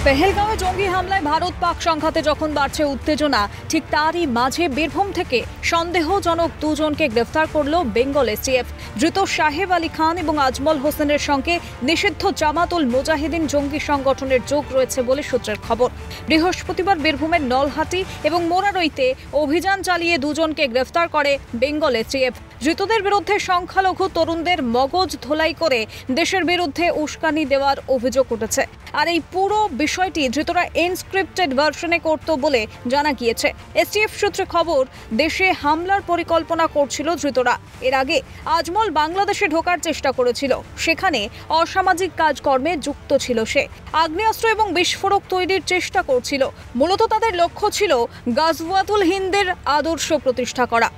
পেহেলগাঁওয়ে জঙ্গি হামলায় ভারত পাক সংঘাতে যখন বাড়ছে উত্তেজনা, ঠিক তারই মাঝে বীরভূম থেকে সন্দেহজনক দুজনকে গ্রেফতার করল বেঙ্গল এসটিএফ। ধৃত সাহেব আলী খান এবং আজমল হোসেনের সঙ্গে নিষিদ্ধ জামাতুল মুজাহিদিন জঙ্গি সংগঠনের যোগ রয়েছে বলে সূত্রের খবর। বৃহস্পতিবার বীরভূমের নলহাটি এবং মোরারইতে অভিযান চালিয়ে দুজনকে গ্রেফতার করে বেঙ্গল এসটিএফ। ধৃতদের বিরুদ্ধে সংখ্যালঘু তরুণদের মগজ ধোলাই করে দেশের বিরুদ্ধে উস্কানি দেওয়ার অভিযোগ উঠেছে। আর এই পুরো বিষয়টি ধৃতরা এনস্ক্রিপ্টেড ভার্সনে করত বলে জানা গিয়েছে। এসটিএফ সূত্রে খবর, দেশে হামলার পরিকল্পনা করছিল ধৃতরা। এর আগে আজমল বাংলাদেশে ঢোকার চেষ্টা করেছিল, সেখানে অসামাজিক কাজকর্মে যুক্ত ছিল সে। আগ্নেয়াস্ত্র এবং বিস্ফোরক তৈরির চেষ্টা করছিল। মূলত তাদের লক্ষ্য ছিল গাজওয়াতুল হিন্দের আদর্শ প্রতিষ্ঠা করা।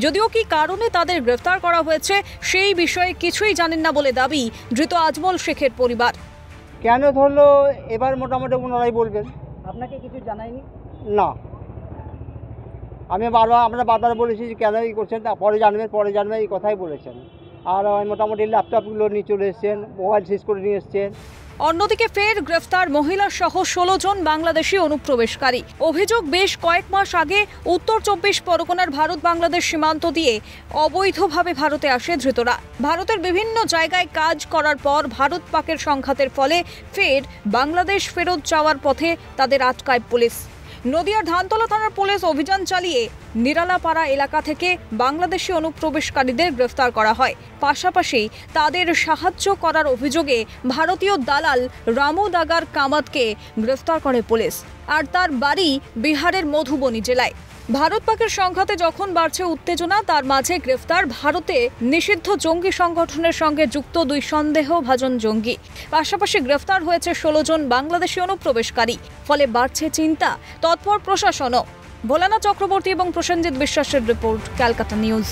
যদিও কি কারণে তাদের গ্রেফতার করা হয়েছে সেই বিষয়ে কিছুই জানেন না বলে দাবি ধৃত আজমল শেখের পরিবার। কেন ধরলো এবার মোটামুটি ওনারাই বলবেন। আপনাকে কিছু জানায়নি? না, আমরা বারবার বলেছি যে কেন এই করছেন, তা পরে জানবেন এই কথাই বলেছেন। আর মোটামুটি ল্যাপটপগুলো নিয়ে চলে এসছেন, মোবাইল সিজ করে নিয়ে এসছেন। অন্যদিকে ফের গ্রেফতার মহিলা সহ 16 জন বাংলাদেশি অনুপ্রবেশকারী। অভিযোগ, বেশ কয়েক মাস আগে উত্তর 24 পরগনার ভারত বাংলাদেশ সীমান্ত দিয়ে অবৈধভাবে ভারতে আসে ধৃতরা। ভারতের বিভিন্ন জায়গায় কাজ করার পর ভারত পাকের সংঘাতের ফলে ফের বাংলাদেশ ফেরত যাওয়ার পথে তাদের আটকায় পুলিশ। নদিয়ার ধানতলা থানার পুলিশ অভিযান চালিয়ে নিরালাপাড়া এলাকা থেকে বাংলাদেশি অনুপ্রবেশকারীদের গ্রেফতার করা হয়। পাশাপাশি তাদের সাহায্য করার অভিযোগে ভারতীয় দালাল রামু দাগার কামাতকে গ্রেফতার করে পুলিশ। আর তার বাড়ি বিহারের মধুবনী জেলায়। ভারত পাকের সংঘাতে যখন বাড়ছে উত্তেজনা, তার মাঝে গ্রেফতার ভারতে নিষিদ্ধ জঙ্গি সংগঠনের সঙ্গে যুক্ত 2 সন্দেহভাজন জঙ্গি। পাশাপাশি গ্রেফতার হয়েছে 16 জন বাংলাদেশি অনুপ্রবেশকারী। ফলে বাড়ছে চিন্তা, তৎপর প্রশাসনও। ভোলানাথ চক্রবর্তী এবং প্রসেনজিৎ বিশ্বাসের রিপোর্ট, ক্যালকাটা নিউজ।